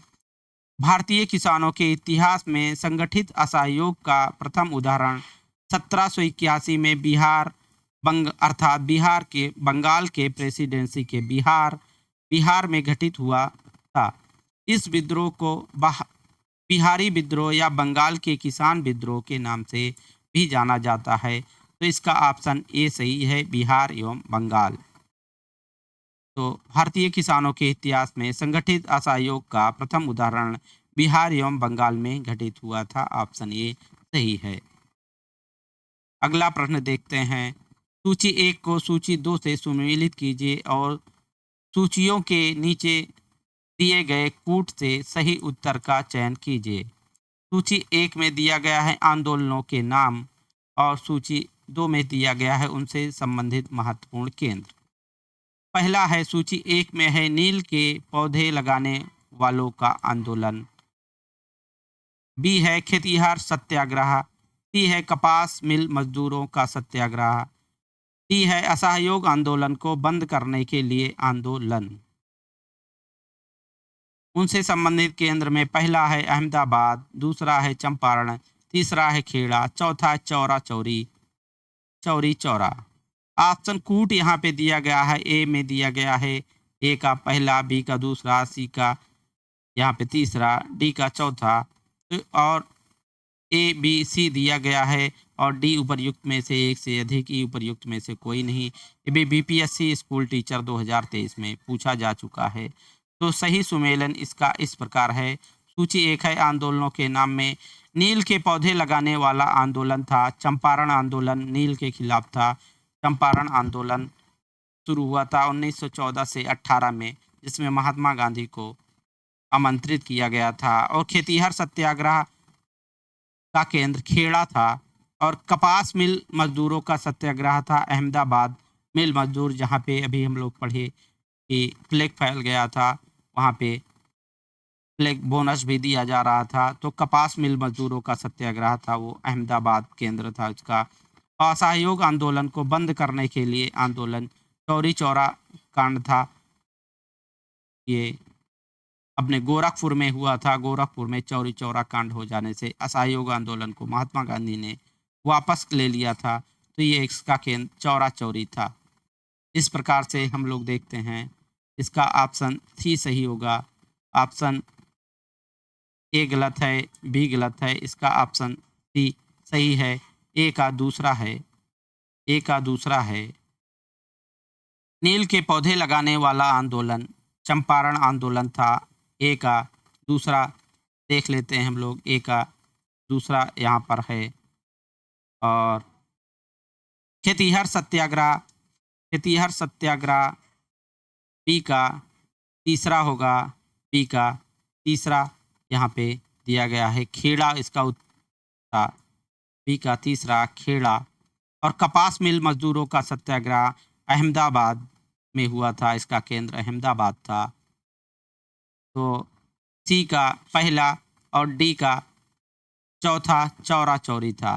भारतीय किसानों के इतिहास में संगठित असहयोग का प्रथम उदाहरण 1781 में बिहार बिहार के बंगाल के प्रेसिडेंसी के बिहार में घटित हुआ था। इस विद्रोह को बिहारी विद्रोह या बंगाल के किसान विद्रोह के नाम से भी जाना जाता है। तो इसका ऑप्शन ए सही है, बिहार एवं बंगाल। तो भारतीय किसानों के इतिहास में संगठित असहयोग का प्रथम उदाहरण बिहार एवं बंगाल में घटित हुआ था। ऑप्शन ए सही है। अगला प्रश्न देखते हैं। सूची 1 को सूची 2 से सुमेलित कीजिए और सूचियों के नीचे दिए गए कूट से सही उत्तर का चयन कीजिए। सूची 1 में दिया गया है आंदोलनों के नाम और सूची 2 में दिया गया है उनसे संबंधित महत्वपूर्ण केंद्र। पहला है, सूची 1 में है नील के पौधे लगाने वालों का आंदोलन। बी है खेतिहर सत्याग्रह। सी है कपास मिल मजदूरों का सत्याग्रह। डी है असहयोग आंदोलन को बंद करने के लिए आंदोलन। उनसे संबंधित केंद्र में पहला है अहमदाबाद, दूसरा है चंपारण, तीसरा है खेड़ा, चौथा है चौरी चौरा। ऑप्शन कूट यहाँ पे दिया गया है, ए में दिया गया है ए का पहला, बी का दूसरा, सी का यहाँ पे तीसरा, डी का चौथा और ए बी सी दिया गया है और डी उपर्युक्त में से एक से अधिक, ई उपर्युक्त में से कोई नहीं। ये भी बीपीएससी स्कूल टीचर 2023 में पूछा जा चुका है। तो सही सुमेलन इसका इस प्रकार है। सूची 1 है आंदोलनों के नाम में नील के पौधे लगाने वाला आंदोलन था। चंपारण आंदोलन नील के खिलाफ था। चंपारण आंदोलन शुरू हुआ था 1914 से 18 में, जिसमें महात्मा गांधी को आमंत्रित किया गया था। और खेतिहर सत्याग्रह का केंद्र खेड़ा था और कपास मिल मजदूरों का सत्याग्रह था अहमदाबाद। मिल मजदूर जहाँ पे अभी हम लोग पढ़े कि प्लेग फैल गया था, वहाँ पे प्लेग बोनस भी दिया जा रहा था। तो कपास मिल मजदूरों का सत्याग्रह था, वो अहमदाबाद केंद्र था उसका। असहयोग आंदोलन को बंद करने के लिए आंदोलन चौरी चौरा कांड था, ये अपने गोरखपुर में हुआ था। गोरखपुर में चौरी चौरा कांड हो जाने से असहयोग आंदोलन को महात्मा गांधी ने वापस ले लिया था। तो ये इसका केंद्र चौरा चौरी था। इस प्रकार से हम लोग देखते हैं इसका ऑप्शन सी सही होगा। ऑप्शन ए गलत है, बी गलत है, इसका ऑप्शन सी सही है। ए का दूसरा है। नील के पौधे लगाने वाला आंदोलन चंपारण आंदोलन था। ए का दूसरा देख लेते हैं हम लोग, ए का दूसरा यहाँ पर है। और खेतिहर सत्याग्रह बी का तीसरा होगा। बी का तीसरा यहाँ पे दिया गया है खेड़ा, इसका उत्तर बी का तीसरा खेड़ा। और कपास मिल मजदूरों का सत्याग्रह अहमदाबाद में हुआ था, इसका केंद्र अहमदाबाद था। तो सी का पहला और डी का चौथा चौरा चौरी था।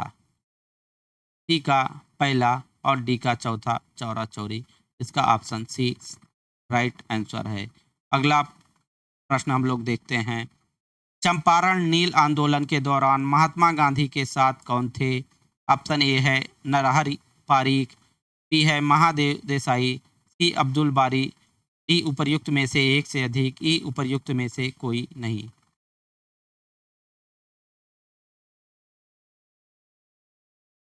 सी का पहला और डी का चौथा चौरा चौरी, इसका ऑप्शन सी राइट आंसर है। अगला प्रश्न हम लोग देखते हैं। चंपारण नील आंदोलन के दौरान महात्मा गांधी के साथ कौन थे? ऑप्शन ए है नरहरि पारीख, बी है महादेव देसाई, सी अब्दुल बारी डी उपर्युक्त में से एक से अधिक, ई उपर्युक्त में से कोई नहीं।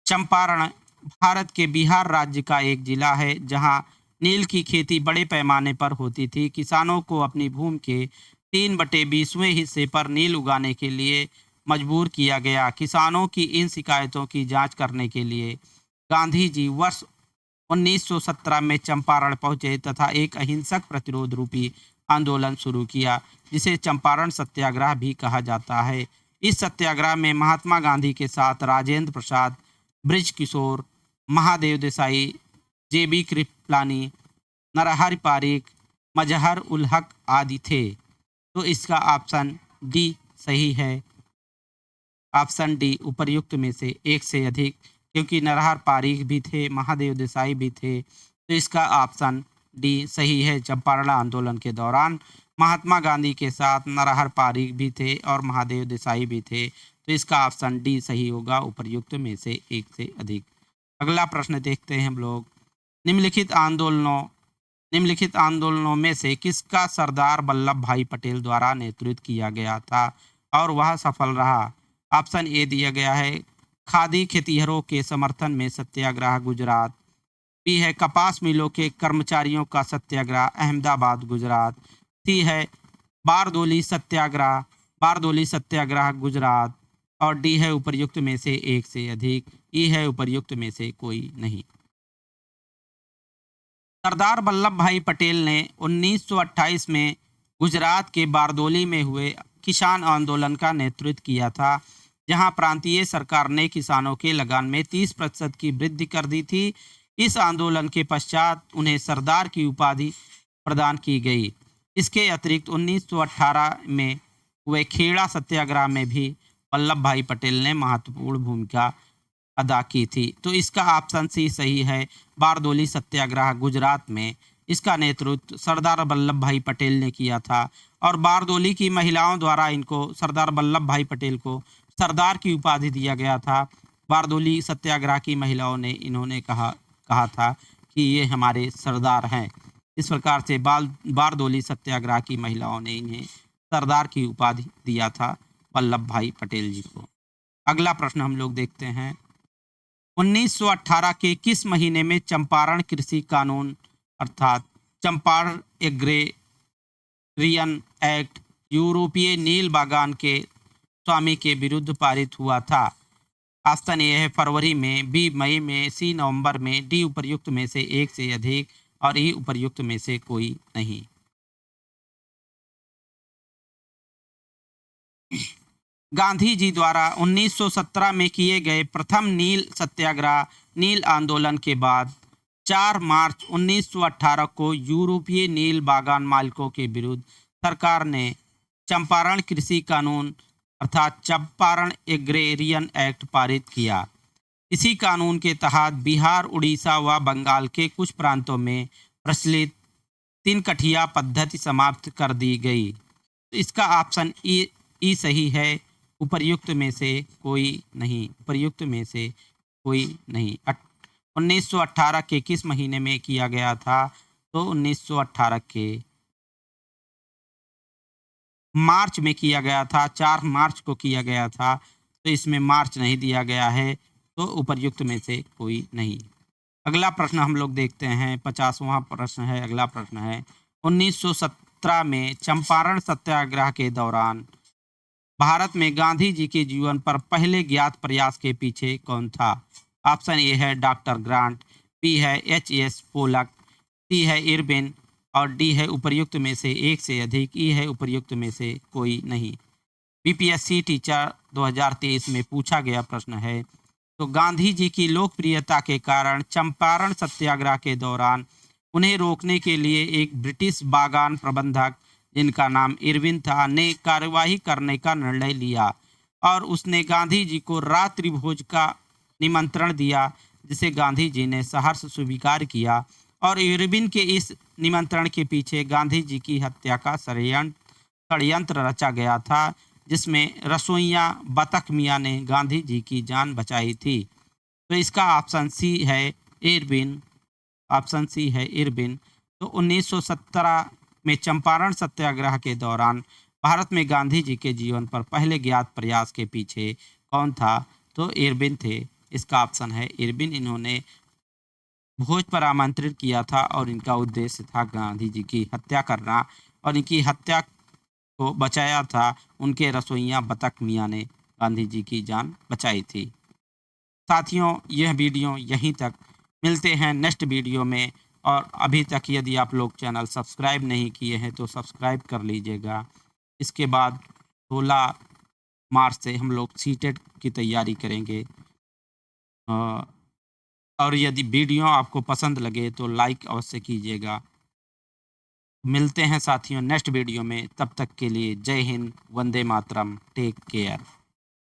चंपारण भारत के बिहार राज्य का एक जिला है जहां नील की खेती बड़े पैमाने पर होती थी। किसानों को अपनी भूमि के 3/20वें हिस्से पर नील उगाने के लिए मजबूर किया गया। किसानों की इन शिकायतों की जांच करने के लिए गांधी जी वर्ष 1917 में चंपारण पहुंचे तथा एक अहिंसक प्रतिरोध रूपी आंदोलन शुरू किया, जिसे चंपारण सत्याग्रह भी कहा जाता है। इस सत्याग्रह में महात्मा गांधी के साथ राजेंद्र प्रसाद, ब्रिज किशोर, महादेव देसाई, जेबी कृपलानी, नरहरि पारिक, मजहर उल हक आदि थे। तो इसका ऑप्शन डी सही है। ऑप्शन डी उपर्युक्त में से एक से अधिक, क्योंकि नरहर पारिक भी थे, महादेव देसाई भी थे। तो इसका ऑप्शन डी सही है। चंपारण आंदोलन के दौरान महात्मा गांधी के साथ नरहर पारिक भी थे और महादेव देसाई भी थे। तो इसका ऑप्शन डी सही होगा, उपर्युक्त में से एक से अधिक। अगला प्रश्न देखते हैं हम लोग। निम्नलिखित आंदोलनों में से किसका सरदार वल्लभ भाई पटेल द्वारा नेतृत्व किया गया था और वह सफल रहा? ऑप्शन ए दिया गया है खादी खेतिहरों के समर्थन में सत्याग्रह गुजरात, बी है कपास मिलों के कर्मचारियों का सत्याग्रह अहमदाबाद गुजरात, सी है बारदोली सत्याग्रह गुजरात और डी है उपर्युक्त में से एक से अधिक, ई है उपर्युक्त में से कोई नहीं। सरदार वल्लभ भाई पटेल ने 1928 में गुजरात के बारदोली में हुए किसान आंदोलन का नेतृत्व किया था, जहां प्रांतीय सरकार ने किसानों के लगान में 30% की वृद्धि कर दी थी। इस आंदोलन के पश्चात उन्हें सरदार की उपाधि प्रदान की गई। इसके अतिरिक्त 1918 में हुए खेड़ा सत्याग्रह में भी वल्लभ भाई पटेल ने महत्वपूर्ण भूमिका अदा की थी। तो इसका ऑप्शन सी सही है, बारदोली सत्याग्रह गुजरात में इसका नेतृत्व सरदार वल्लभ भाई पटेल ने किया था और बारदोली की महिलाओं द्वारा इनको सरदार वल्लभ भाई पटेल को सरदार की उपाधि दिया गया था। बारदोली सत्याग्रह की महिलाओं ने इन्होंने कहा था कि ये हमारे सरदार हैं। इस प्रकार से बारदोली सत्याग्रह की महिलाओं ने इन्हें सरदार की उपाधि दिया था वल्लभ भाई पटेल जी को। अगला प्रश्न हम लोग देखते हैं। 1918 के किस महीने में चंपारण कृषि कानून अर्थात चंपारण एग्रेरियन एक्ट यूरोपीय नील बागान के स्वामी के विरुद्ध पारित हुआ था? ऑप्शन ए है फरवरी में, बी मई में, सी नवंबर में, डी उपर्युक्त में से एक से अधिक और ई उपर्युक्त में से कोई नहीं। गांधी जी द्वारा 1917 में किए गए प्रथम नील सत्याग्रह नील आंदोलन के बाद 4 मार्च 1918 को यूरोपीय नील बागान मालिकों के विरुद्ध सरकार ने चंपारण कृषि कानून अर्थात चंपारण एग्रेरियन एक्ट पारित किया। इसी कानून के तहत बिहार, उड़ीसा व बंगाल के कुछ प्रांतों में प्रचलित 3 कठिया पद्धति समाप्त कर दी गई। इसका ऑप्शन ई सही है, उपर्युक्त में से कोई नहीं। उपर्युक्त में से कोई नहीं। 1918 के किस महीने में किया गया था? तो 1918 के मार्च में किया गया था, 4 मार्च को किया गया था। तो इसमें मार्च नहीं दिया गया है, तो उपर्युक्त में से कोई नहीं। अगला प्रश्न हम लोग देखते हैं, 50वां प्रश्न है। अगला प्रश्न है 1917 में चंपारण सत्याग्रह के दौरान भारत में गांधी जी के जीवन पर पहले ज्ञात प्रयास के पीछे कौन था? ऑप्शन ए है डॉक्टर ग्रांट, बी है एच.एस. पोलक, सी है इरविन और डी है उपर्युक्त में से एक से अधिक, ई है उपर्युक्त में से कोई नहीं। बीपीएससी टीचर 2023 में पूछा गया प्रश्न है। तो गांधी जी की लोकप्रियता के कारण चंपारण सत्याग्रह के दौरान उन्हें रोकने के लिए एक ब्रिटिश बागान प्रबंधक जिनका नाम इरविन था ने कार्यवाही करने का निर्णय लिया और उसने गांधी जी को रात्रि भोज का निमंत्रण दिया, जिसे गांधी जी ने सहर्ष स्वीकार किया और इरविन के इस निमंत्रण के पीछे गांधी जी की हत्या का षड्यंत्र रचा गया था, जिसमें रसोइया बतख मियाँ ने गांधी जी की जान बचाई थी। तो इसका ऑप्शन सी है इरविन। ऑप्शन सी है इरविन। तो 1917 में चंपारण सत्याग्रह के दौरान भारत में गांधी जी के जीवन पर पहले ज्ञात प्रयास के पीछे कौन था? तो इरविन थे। इसका ऑप्शन है इरविन। इन्होंने भोज पर आमंत्रित किया था और इनका उद्देश्य था गांधी जी की हत्या करना, और इनकी हत्या को बचाया था उनके रसोइया बतख मियाँ ने। गांधी जी की जान बचाई थी। साथियों, यह वीडियो यहीं तक। मिलते हैं नेक्स्ट वीडियो में। और अभी तक यदि आप लोग चैनल सब्सक्राइब नहीं किए हैं तो सब्सक्राइब कर लीजिएगा। इसके बाद 16 मार्च से हम लोग सीटेट की तैयारी करेंगे। अ, और यदि वीडियो आपको पसंद लगे तो लाइक अवश्य कीजिएगा। मिलते हैं साथियों नेक्स्ट वीडियो में। तब तक के लिए जय हिंद, वंदे मातरम, टेक केयर।